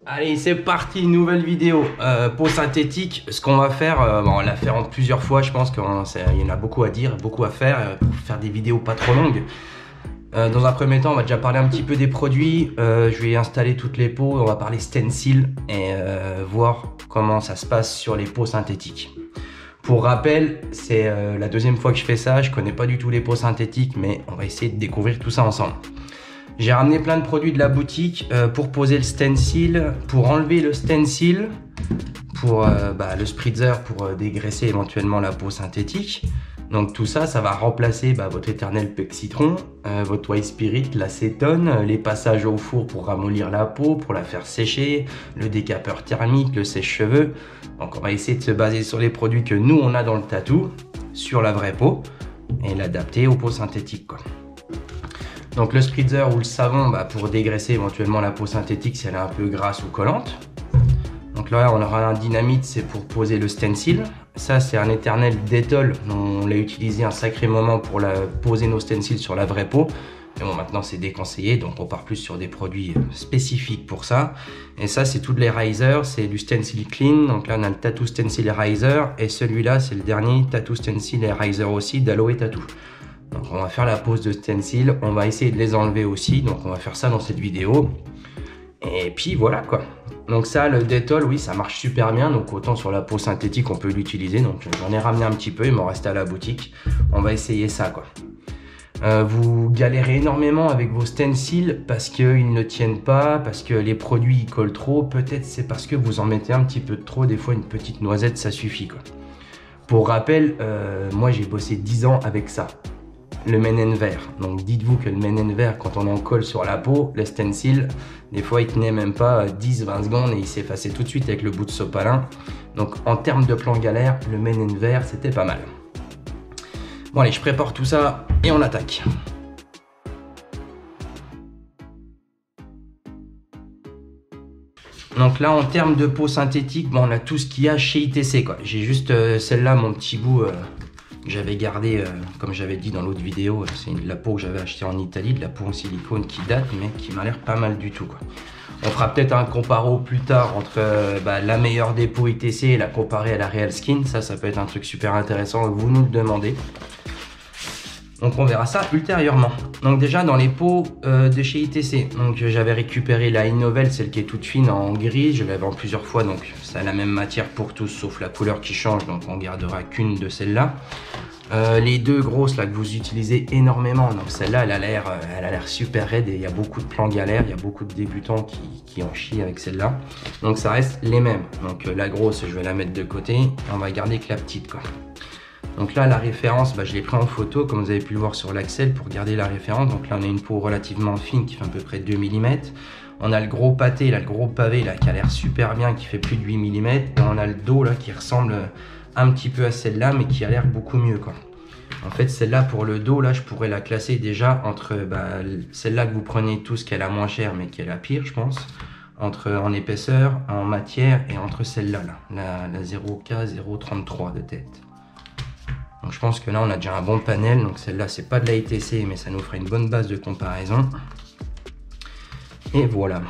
Allez, c'est parti, nouvelle vidéo. Peau synthétique, ce qu'on va faire, on l'a fait en plusieurs fois, je pense qu'il y en a beaucoup à dire, beaucoup à faire, pour faire des vidéos pas trop longues. Dans un premier temps, on va déjà parler un petit peu des produits. Je vais installer toutes les peaux, on va parler stencil et voir comment ça se passe sur les peaux synthétiques. Pour rappel, c'est la deuxième fois que je fais ça, je connais pas du tout les peaux synthétiques, mais on va essayer de découvrir tout ça ensemble. J'ai ramené plein de produits de la boutique pour poser le stencil, pour enlever le stencil, pour le spritzer pour dégraisser éventuellement la peau synthétique. Donc tout ça, ça va remplacer votre éternel Pec Citron, votre White Spirit, l'acétone, les passages au four pour ramollir la peau, pour la faire sécher, le décapeur thermique, le sèche-cheveux. Donc on va essayer de se baser sur les produits que nous on a dans le tatou, sur la vraie peau, et l'adapter aux peaux synthétiques, quoi. Donc le spritzer ou le savon pour dégraisser éventuellement la peau synthétique si elle est un peu grasse ou collante. Donc là on aura un dynamite, c'est pour poser le stencil. Ça c'est un éternel Dettol, on l'a utilisé un sacré moment pour poser nos stencils sur la vraie peau. Mais bon, maintenant c'est déconseillé, donc on part plus sur des produits spécifiques pour ça. Et ça c'est toutes les risers, c'est du stencil clean. Donc là on a le Tattoo Stencil Riser et celui-là c'est le dernier Tattoo Stencil Riser aussi d'Aloe Tattoo. Donc on va faire la pose de stencil, on va essayer de les enlever aussi, donc on va faire ça dans cette vidéo. Et puis voilà quoi. Donc ça, le Dettol, oui, ça marche super bien, donc autant sur la peau synthétique on peut l'utiliser. Donc j'en ai ramené un petit peu, il m'en reste à la boutique. On va essayer ça quoi. Vous galérez énormément avec vos stencils parce qu'ils ne tiennent pas, parce que les produits ils collent trop. Peut-être c'est parce que vous en mettez un petit peu de trop, des fois une petite noisette ça suffit quoi. Pour rappel, moi j'ai bossé 10 ans avec ça. Le Men & Wear. Donc dites-vous que le Men & Wear, quand on en colle sur la peau, le stencil, des fois il tenait même pas 10-20 secondes et il s'effaçait tout de suite avec le bout de sopalin. Donc en termes de plan galère, le Men & Wear c'était pas mal. Bon allez, je prépare tout ça et on attaque. Donc là en termes de peau synthétique, on a tout ce qu'il y a chez ITC quoi. J'ai juste celle-là, mon petit bout que j'avais gardé, comme j'avais dit dans l'autre vidéo, c'est de la peau que j'avais achetée en Italie, de la peau en silicone qui date, mais qui m'a l'air pas mal du tout quoi. On fera peut-être un comparo plus tard entre la meilleure des peaux ITC et la comparer à la Real Skin, ça peut être un truc super intéressant, vous nous le demandez. Donc on verra ça ultérieurement. Donc déjà dans les peaux de chez ITC, donc j'avais récupéré la Innovel, celle qui est toute fine en gris, je l'avais en plusieurs fois, donc ça a la même matière pour tous sauf la couleur qui change, donc on gardera qu'une de celles-là. Les deux grosses là que vous utilisez énormément, donc celle-là elle a l'air super raide et il y a beaucoup de plans galères, il y a beaucoup de débutants qui en chient avec celle-là. Donc ça reste les mêmes. Donc la grosse je vais la mettre de côté et on va garder que la petite quoi. Donc là la référence, je l'ai pris en photo comme vous avez pu le voir sur l'Axel pour garder la référence. Donc là on a une peau relativement fine qui fait à peu près 2 mm. On a le gros pâté, là, le gros pavé là, qui a l'air super bien, qui fait plus de 8 mm. Et on a le dos là qui ressemble un petit peu à celle-là mais qui a l'air beaucoup mieux quoi. En fait celle-là pour le dos là je pourrais la classer déjà entre celle-là que vous prenez tous qui est la moins chère mais qui est la pire je pense. En épaisseur, en matière et entre celle-là, la 0K033 de tête. Donc je pense que là on a déjà un bon panel, donc celle-là c'est pas de la ITC mais ça nous fera une bonne base de comparaison. Et voilà.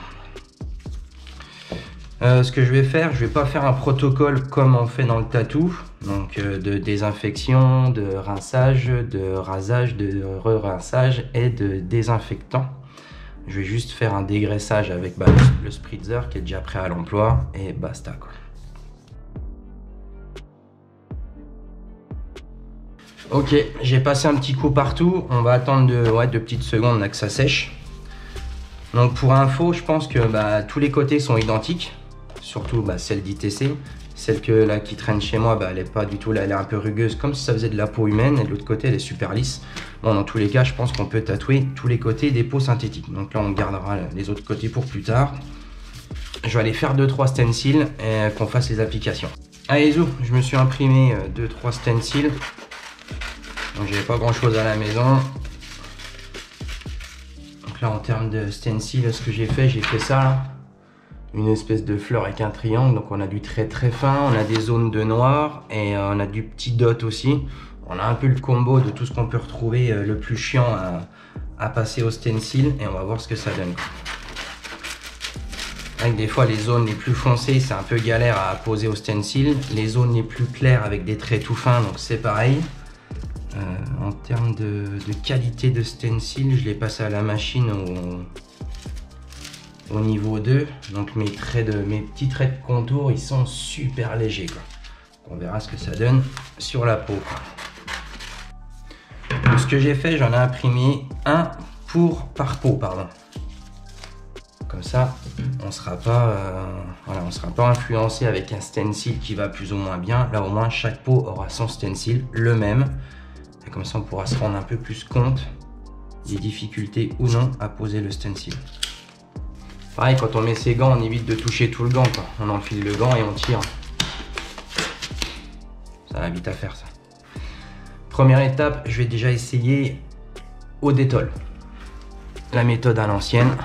Ce que je vais faire, je vais pas faire un protocole comme on fait dans le tatou, donc de désinfection, de rinçage, de rasage, de re-rinçage et de désinfectant. Je vais juste faire un dégraissage avec le spritzer qui est déjà prêt à l'emploi et basta quoi. Ok, j'ai passé un petit coup partout, on va attendre de petites secondes là, que ça sèche. Donc pour info, je pense que tous les côtés sont identiques, surtout celle d'ITC. Celle qui traîne chez moi, elle est pas du tout, là, elle est un peu rugueuse comme si ça faisait de la peau humaine et de l'autre côté elle est super lisse. Bon, dans tous les cas, je pense qu'on peut tatouer tous les côtés des peaux synthétiques. Donc là on gardera les autres côtés pour plus tard. Je vais aller faire 2-3 stencils et qu'on fasse les applications. Allez zou, je me suis imprimé 2-3 stencils. Donc j'avais pas grand chose à la maison. Donc là en termes de stencil, ce que j'ai fait ça là. Une espèce de fleur avec un triangle. Donc on a du très très fin, on a des zones de noir et on a du petit dot aussi. On a un peu le combo de tout ce qu'on peut retrouver le plus chiant à passer au stencil et on va voir ce que ça donne. Avec des fois les zones les plus foncées, c'est un peu galère à poser au stencil. Les zones les plus claires avec des traits tout fins, donc c'est pareil. En termes de qualité de stencil, je l'ai passé à la machine au niveau 2. Donc mes petits traits de contour, ils sont super légers, quoi. On verra ce que ça donne sur la peau, quoi. Donc, ce que j'ai fait, j'en ai imprimé un par peau, pardon. Comme ça, on sera pas, on sera pas influencé avec un stencil qui va plus ou moins bien. Là, au moins, chaque peau aura son stencil, le même. Et comme ça, on pourra se rendre un peu plus compte des difficultés ou non à poser le stencil. Pareil, quand on met ses gants, on évite de toucher tout le gant, quoi. On enfile le gant et on tire. Ça va vite à faire, ça. Première étape, je vais déjà essayer au détol. La méthode à l'ancienne.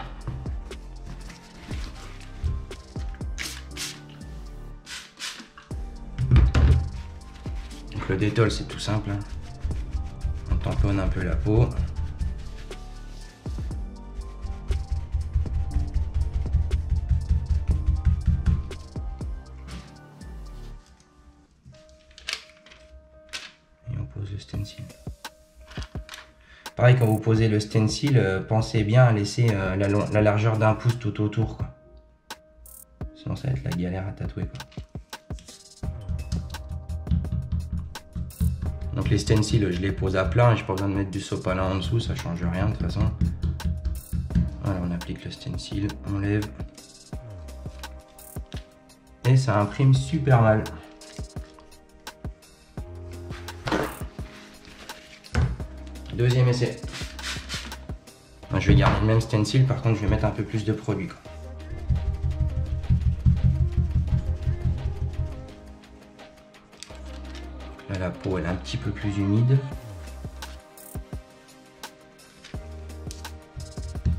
Donc le détol, c'est tout simple, hein. On tamponne un peu la peau. Le stencil. Pareil, quand vous posez le stencil, pensez bien à laisser la largeur d'un pouce tout autour, quoi. Sinon ça va être la galère à tatouer, quoi. Donc les stencils, je les pose à plat, j'ai pas besoin de mettre du sopalin en dessous, ça change rien de toute façon. Voilà, on applique le stencil, on lève et ça imprime super mal. Deuxième essai. Je vais garder le même stencil, par contre je vais mettre un peu plus de produit, quoi. Là la peau elle est un petit peu plus humide.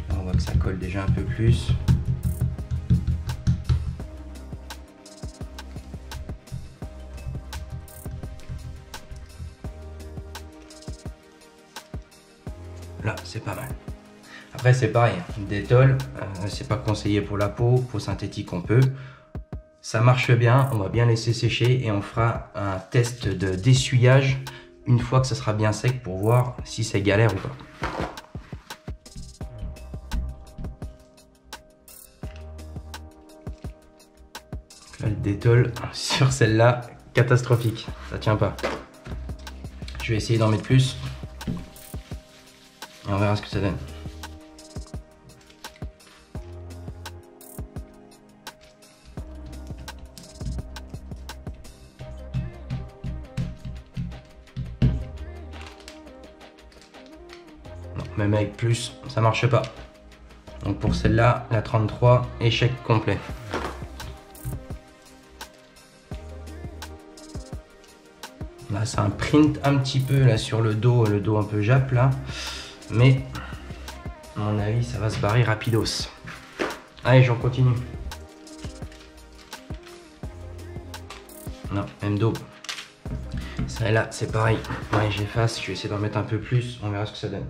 Là on voit que ça colle déjà un peu plus. Là, c'est pas mal. Après, c'est pareil, détol, c'est pas conseillé pour la peau synthétique on peut. Ça marche bien, on va bien laisser sécher et on fera un test d'essuyage une fois que ça sera bien sec pour voir si c'est galère ou pas. Là, le détol sur celle-là, catastrophique, ça tient pas. Je vais essayer d'en mettre plus. Et on verra ce que ça donne. Non, même avec plus, ça marche pas. Donc pour celle-là, la 33, échec complet. Là, ça imprint un petit peu là sur le dos un peu jappe là. Mais, à mon avis, ça va se barrer rapidos. Allez, j'en continue. Non, même dos. Celle-là, c'est pareil. Ouais, j'efface, je vais essayer d'en mettre un peu plus. On verra ce que ça donne.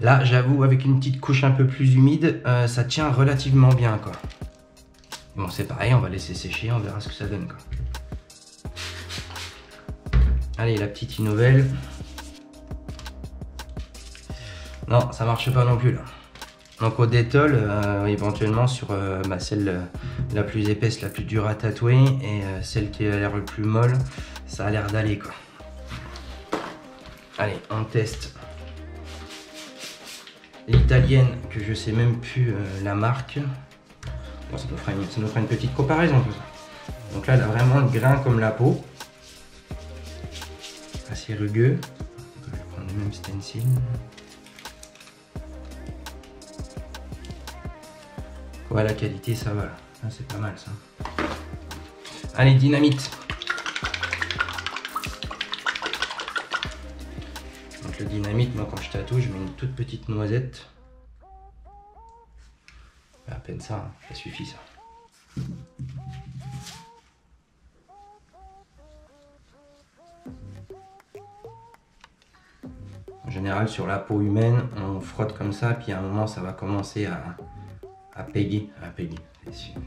Là, j'avoue, avec une petite couche un peu plus humide, ça tient relativement bien, quoi. Bon, c'est pareil, on va laisser sécher, on verra ce que ça donne, quoi. Allez, la petite Innovel. Non, ça marche pas non plus là. Donc au détol, éventuellement sur celle la plus épaisse, la plus dure à tatouer et celle qui a l'air le plus molle, ça a l'air d'aller, quoi. Allez, on teste l'italienne que je sais même plus la marque. Bon, ça nous fera une petite comparaison tout ça. Donc là, elle a vraiment le grain comme la peau. Assez rugueux. Je vais prendre le même stencil. Ouais, la qualité, ça va. Ah, c'est pas mal ça. Allez, dynamite. Donc le dynamite, moi quand je tatoue, je mets une toute petite noisette. À peine ça, hein, ça suffit ça. général, sur la peau humaine, on frotte comme ça, puis à un moment, ça va commencer à péguer,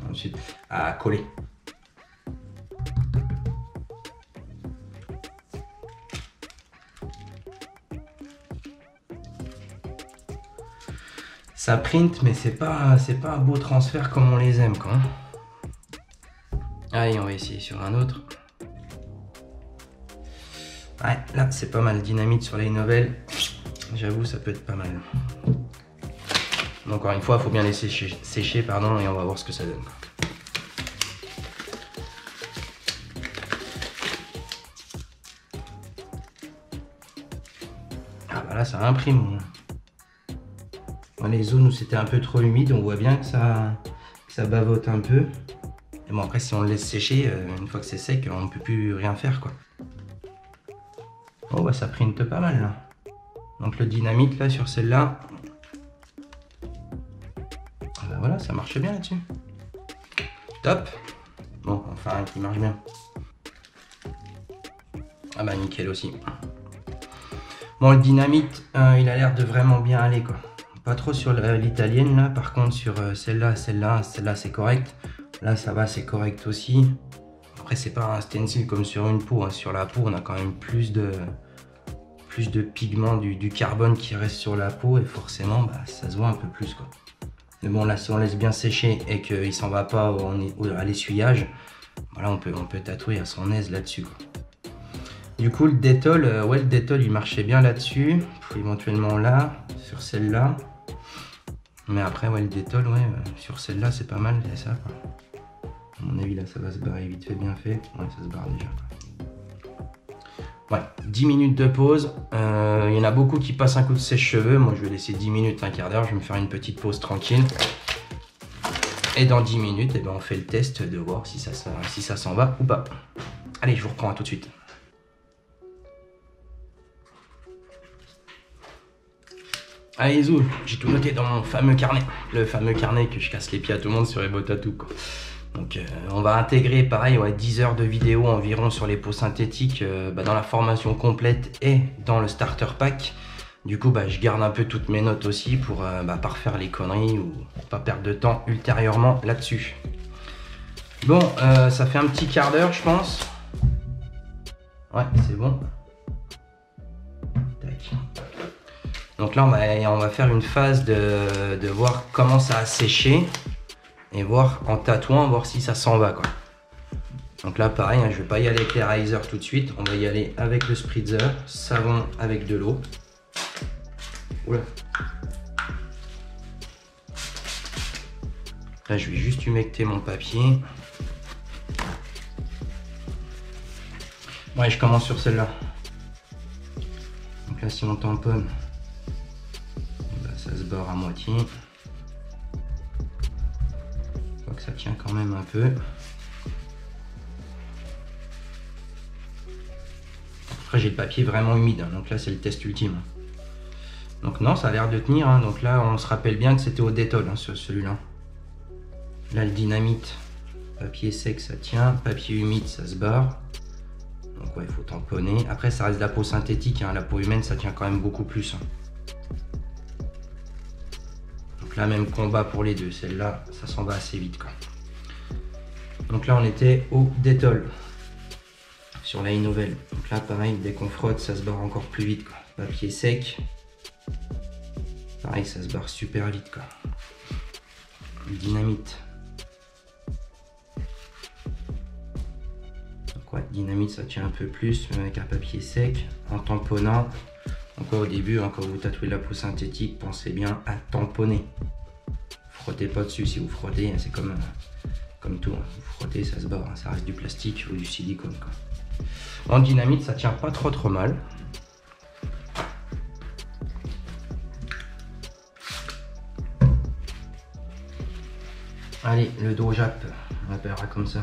ensuite à coller. Ça print, mais c'est pas un beau transfert comme on les aime, quoi. Allez, on va essayer sur un autre. Ouais, là, c'est pas mal. Dynamite sur les novelles. J'avoue, ça peut être pas mal. Encore une fois, il faut bien les sécher, pardon, et on va voir ce que ça donne. Ah bah là, ça imprime. Les zones où c'était un peu trop humide, on voit bien que ça bavote un peu. Et bon, après, si on le laisse sécher, une fois que c'est sec, on ne peut plus rien faire, quoi. Oh bah ça printe pas mal là. Donc le dynamite là sur celle-là. Bah voilà, ça marche bien là-dessus. Top. Bon, enfin qui marche bien. Ah bah nickel aussi. Bon, le dynamite, il a l'air de vraiment bien aller, quoi. Pas trop sur l'italienne là, par contre sur celle-là c'est correct. Là ça va, c'est correct aussi. Après c'est pas un stencil comme sur une peau, hein. Sur la peau on a quand même plus de pigments, du carbone qui reste sur la peau et forcément bah, ça se voit un peu plus, quoi. Mais bon là si on laisse bien sécher et qu'il s'en va pas à l'essuyage, voilà, on peut tatouer à son aise là-dessus, quoi. Du coup le détol, ouais, le détol il marchait bien là-dessus, éventuellement là, sur celle-là. Mais après ouais, le détol, ouais, sur celle-là c'est pas mal, c'est ça, quoi. À mon avis là ça va se barrer vite fait, bien fait. Ouais, ça se barre déjà, quoi. Ouais, 10 minutes de pause. Il y en a beaucoup qui passent un coup de sèche-cheveux. Moi je vais laisser 10 minutes, un quart d'heure, je vais me faire une petite pause tranquille. Et dans 10 minutes, eh ben, on fait le test de voir si ça s'en va ou pas. Allez, je vous reprends, à tout de suite. Allez Zou, j'ai tout noté dans mon fameux carnet. Le fameux carnet que je casse les pieds à tout le monde sur Ebo Tattoo, quoi. Donc on va intégrer pareil, ouais, 10 heures de vidéo environ sur les peaux synthétiques dans la formation complète et dans le starter pack. Du coup bah, je garde un peu toutes mes notes aussi pour pas refaire les conneries ou pas perdre de temps ultérieurement là-dessus. Bon, ça fait un petit quart d'heure je pense. Ouais, c'est bon. Tac. Donc là on va faire une phase de voir comment ça a séché. Et voir en tatouant, voir si ça s'en va, quoi. Donc là pareil, hein, je vais pas y aller avec les razors tout de suite, on va y aller avec le spritzer, savon avec de l'eau. Oula. Là je vais juste humecter mon papier. Ouais, je commence sur celle-là. Donc là si on tamponne, bah, ça se barre à moitié. Que ça tient quand même un peu. Après j'ai le papier vraiment humide, hein, donc là c'est le test ultime. Donc non, ça a l'air de tenir, hein. Donc là on se rappelle bien que c'était au détol, hein, sur celui-là. Là le dynamite, papier sec ça tient, papier humide ça se barre. Donc ouais, il faut tamponner. Après ça reste de la peau synthétique, hein. La peau humaine ça tient quand même beaucoup plus, hein. Là même combat pour les deux, celle-là ça s'en va assez vite, quoi. Donc là on était au détol sur la nouvelle. Donc là pareil, dès qu'on frotte ça se barre encore plus vite, quoi. Papier sec, pareil ça se barre super vite, quoi. Dynamite, donc ouais, dynamite ça tient un peu plus même avec un papier sec en tamponnant. Encore au début, hein, quand vous tatouez la peau synthétique, pensez bien à tamponner. Frottez pas dessus. Si vous frottez, hein, c'est comme tout, hein. Vous frottez, ça se barre, hein. Ça reste du plastique ou du silicone, quoi. En dynamite, ça tient pas trop mal. Allez, le dos Jap, on l'appellera comme ça.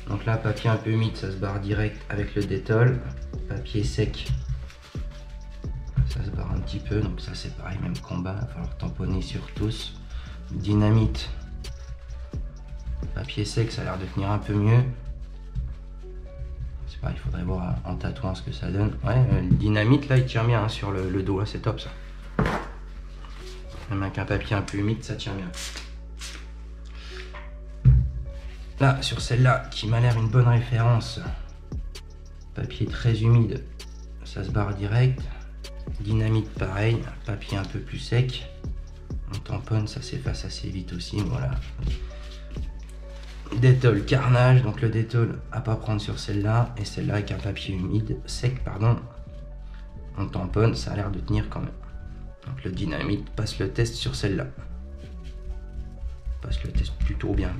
Donc là, papier un peu humide, ça se barre direct avec le détol. Papier sec, ça se barre un petit peu, donc ça c'est pareil, même combat, il va falloir tamponner sur tous. Dynamite, papier sec, ça a l'air de tenir un peu mieux. C'est pas, il faudrait voir en tatouant ce que ça donne. Ouais, le dynamite là il tient bien hein, sur le dos, là c'est top ça. Même avec un papier un peu humide, ça tient bien. Là, sur celle-là, qui m'a l'air une bonne référence, papier très humide, ça se barre direct. Dynamite pareil, papier un peu plus sec. On tamponne, ça s'efface assez vite aussi, voilà. Détol carnage, donc le détol à pas prendre sur celle-là, et celle-là avec un papier humide, sec pardon. On tamponne, ça a l'air de tenir quand même. Donc le dynamite passe le test sur celle-là. Passe le test plutôt bien.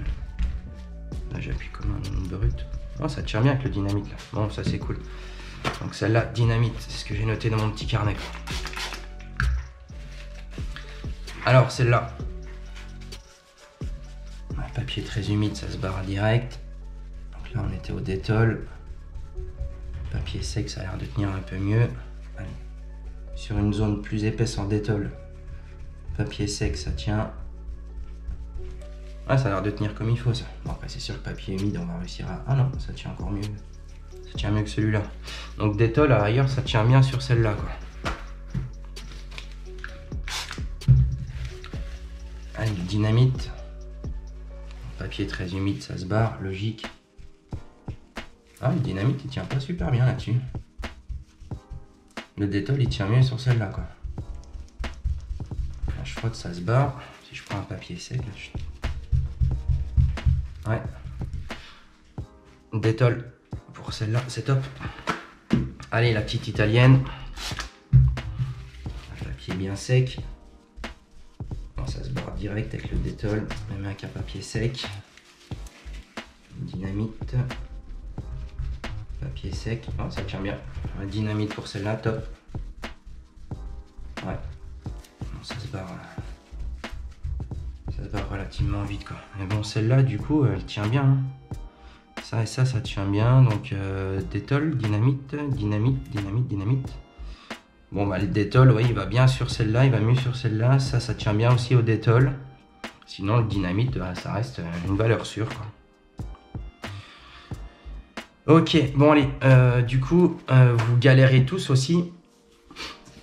Là j'appuie comme un brut. Oh, ça tient bien avec le dynamite là. Bon, ça c'est cool. Donc celle-là, dynamite, c'est ce que j'ai noté dans mon petit carnet. Alors celle-là. Papier très humide, ça se barre direct. Donc là on était au détol. Papier sec, ça a l'air de tenir un peu mieux. Allez. Sur une zone plus épaisse en détol, papier sec, ça tient. Ah, ça a l'air de tenir comme il faut ça. Bon après c'est sûr que papier humide, on va réussir à... Ah non, ça tient encore mieux. Ça tient mieux que celui-là. Donc détol, à ailleurs, ça tient bien sur celle-là quoi. Allez, dynamite. Papier très humide, ça se barre, logique. Ah, le dynamite, il tient pas super bien là-dessus. Le détol, il tient mieux sur celle-là, quoi. Là, je frotte, ça se barre. Si je prends un papier sec, là, ouais. Détol, pour celle-là, c'est top. Allez, la petite italienne. Un papier bien sec. Ça se barre direct avec le détol, même avec un papier sec. Dynamite. Papier sec. Oh, ça tient bien. Un dynamite pour celle-là, top. Ouais. Bon, ça se barre. Ça se barre relativement vite quoi. Mais bon, celle-là, du coup, elle tient bien. Hein. Ça et ça tient bien. Donc, détol, dynamite, dynamite, dynamite, dynamite. Bon bah le détol, oui, il va bien sur celle-là, il va mieux sur celle-là, ça tient bien aussi au détol. Sinon le dynamite, bah, ça reste une valeur sûre quoi. Ok, bon allez, du coup, vous galérez tous aussi.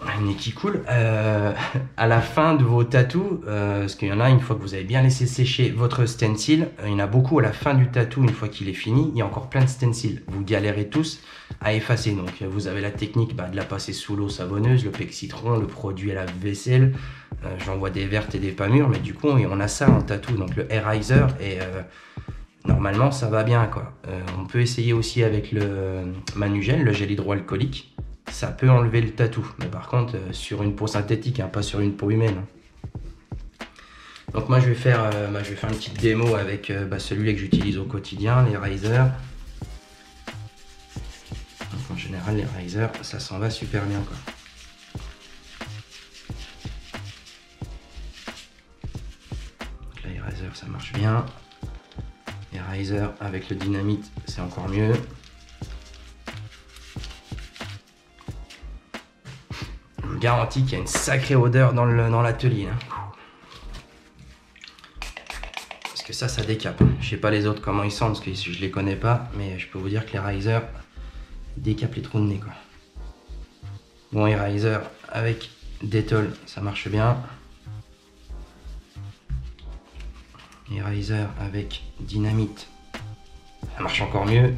Un nez qui coule. À la fin de vos tatous, parce qu'il y en a, une fois que vous avez bien laissé sécher votre stencil, il y en a beaucoup à la fin du tatou, une fois qu'il est fini, il y a encore plein de stencils. Vous galérez tous à effacer. Donc vous avez la technique de la passer sous l'eau savonneuse, le Pexitron, le produit à la vaisselle. J'en vois des vertes et des pas mûres, mais du coup on a ça en tatou, donc le Eraser, et normalement ça va bien quoi. On peut essayer aussi avec le Manugel, le gel hydroalcoolique. Ça peut enlever le tatou, mais par contre sur une peau synthétique, hein, pas sur une peau humaine. Donc moi je vais faire une petite démo avec celui que j'utilise au quotidien, les Eraser. Donc en général les Eraser, ça s'en va super bien quoi. Donc là Eraser ça marche bien. Eraser avec le dynamite c'est encore mieux. Je vous garantis qu'il y a une sacrée odeur dans l'atelier. Hein. Parce que ça décape. Je sais pas les autres comment ils sentent, parce que je les connais pas, mais je peux vous dire que les Eraser décapent les trous de nez quoi. Bon, Eraser avec détol, ça marche bien. Eraser avec dynamite, ça marche encore mieux.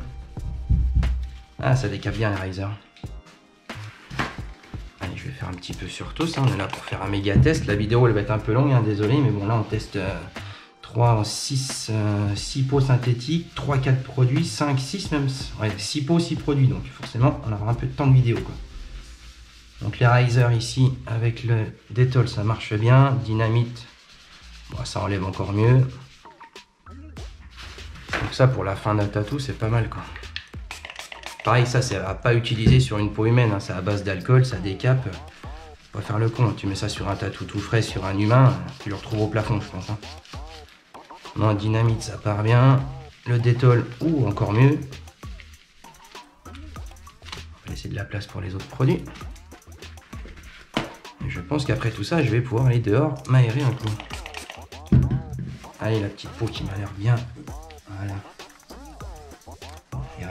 Ah, ça décape bien Eraser. Allez, je vais faire un petit peu sur tous, hein. On est là pour faire un méga test. La vidéo elle va être un peu longue, hein, désolé, mais bon là on teste 6 pots synthétiques, 3-4 produits, 5, 6 même, ouais, 6 pots, 6 produits, donc forcément on aura un peu de temps de vidéo quoi. Donc les Eraser ici avec le détol ça marche bien, dynamite, bon, ça enlève encore mieux. Donc ça pour la fin d'un tatou c'est pas mal quoi. Pareil, ça c'est à pas utiliser sur une peau humaine, hein. C'est à base d'alcool, ça décape. Faut pas faire le con, tu mets ça sur un tatou tout frais sur un humain, tu le retrouves au plafond je pense. Hein. Non, dynamite ça part bien. Le détol, ou encore mieux. On va laisser de la place pour les autres produits. Et je pense qu'après tout ça, je vais pouvoir aller dehors m'aérer un coup. Allez, la petite peau qui m'a l'air bien. Voilà.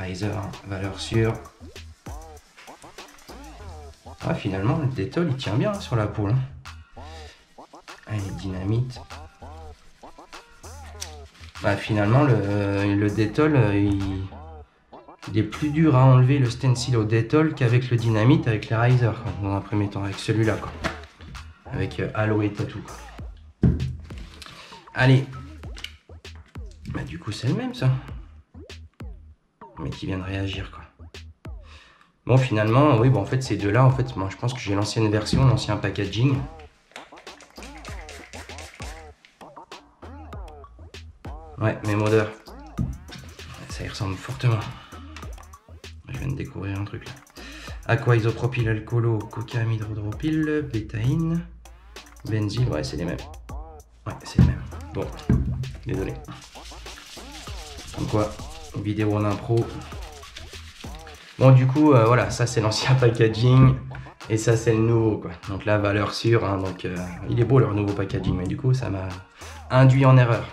Riser, hein, valeur sûre. Ah, finalement, le Dettol il tient bien sur la peau. Hein. Allez, dynamite. Bah, finalement, le Dettol, il est plus dur à enlever le stencil au Dettol qu'avec le dynamite, avec les Riser, quoi, dans un premier temps, avec celui-là, quoi. Avec Aloe Tattoo. Quoi. Allez. Bah, du coup, c'est le même, ça. Mais qui vient de réagir, quoi. Bon, finalement, oui, bon, en fait, ces deux-là, en fait, moi, je pense que j'ai l'ancienne version, l'ancien packaging. Ouais, même odeur. Ça y ressemble fortement. Je viens de découvrir un truc là. Aqua isopropyl alcoolo, coca amidrodropyl, bétaïne, benzyle, ouais, c'est les mêmes. Ouais, c'est les mêmes. Bon, désolé. Comme quoi, vidéo en impro. Bon, du coup, voilà, ça c'est l'ancien packaging. Et ça c'est le nouveau, quoi. Donc là, valeur sûre, hein, donc il est beau leur nouveau packaging, mais du coup, ça m'a induit en erreur.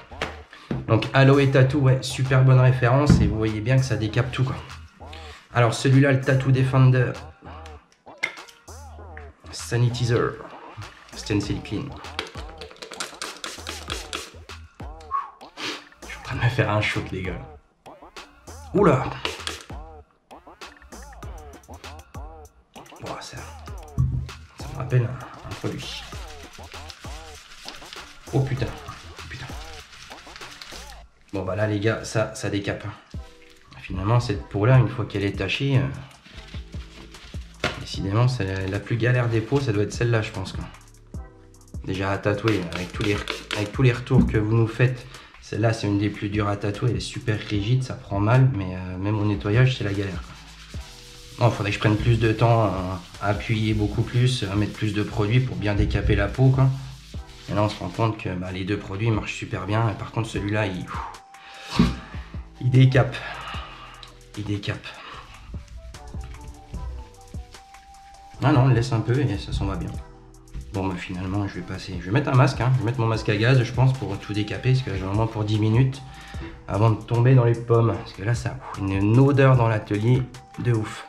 Donc Aloe Tattoo, ouais, super bonne référence et vous voyez bien que ça décape tout, quoi. Alors celui-là, le Tattoo Defender Sanitizer Stencil Clean. Je suis en train de me faire un shoot, les gars. Oula. Bon, ça me rappelle un produit. Oh putain. Bon bah là les gars, ça décape. Finalement cette peau là, une fois qu'elle est tachée, décidément c'est la plus galère des peaux, ça doit être celle-là je pense, quoi. Déjà à tatouer, avec tous les retours que vous nous faites, celle-là c'est une des plus dures à tatouer, elle est super rigide, ça prend mal, mais même au nettoyage c'est la galère. Bon, faudrait que je prenne plus de temps à appuyer beaucoup plus, à mettre plus de produits pour bien décaper la peau, quoi. Et là on se rend compte que bah, les deux produits marchent super bien, et par contre celui-là il décape. Il décape. Ah non, on le laisse un peu et ça s'en va bien. Bon bah finalement je vais mettre un masque, hein. Je vais mettre mon masque à gaz je pense pour tout décaper, parce que j'ai vraiment pour 10 minutes avant de tomber dans les pommes. Parce que là ça a une odeur dans l'atelier de ouf.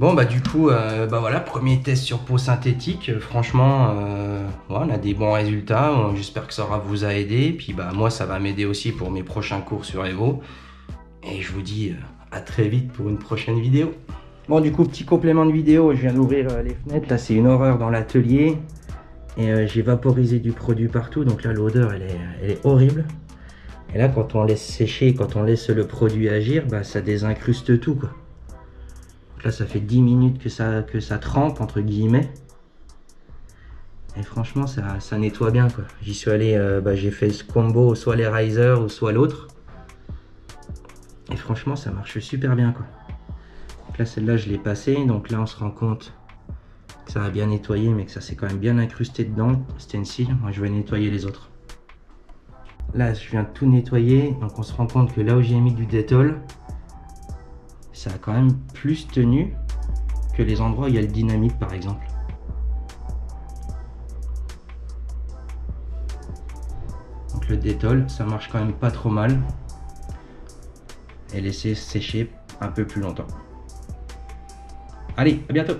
Bon bah du coup, bah voilà, premier test sur peau synthétique. Franchement, ouais, on a des bons résultats. J'espère que ça vous a aidé. Puis bah moi ça va m'aider aussi pour mes prochains cours sur Evo. Et je vous dis à très vite pour une prochaine vidéo. Bon du coup, petit complément de vidéo, je viens d'ouvrir les fenêtres. Là c'est une horreur dans l'atelier. Et j'ai vaporisé du produit partout. Donc là l'odeur elle est horrible. Et là quand on laisse sécher, quand on laisse le produit agir, bah ça désincruste tout, quoi. Là ça fait 10 minutes que ça trempe entre guillemets. Et franchement ça nettoie bien, quoi. J'y suis allé, j'ai fait ce combo, soit les Riser ou soit l'autre. Et franchement ça marche super bien, quoi. Donc là celle-là je l'ai passée, donc là on se rend compte que ça a bien nettoyé, mais que ça s'est quand même bien incrusté dedans, stencil. Moi je vais nettoyer les autres. Là je viens de tout nettoyer, donc on se rend compte que là où j'ai mis du Dettol, ça a quand même plus tenu que les endroits où il y a le dynamite par exemple. Donc le Dettol, ça marche quand même pas trop mal. Et laisser sécher un peu plus longtemps. Allez, à bientôt!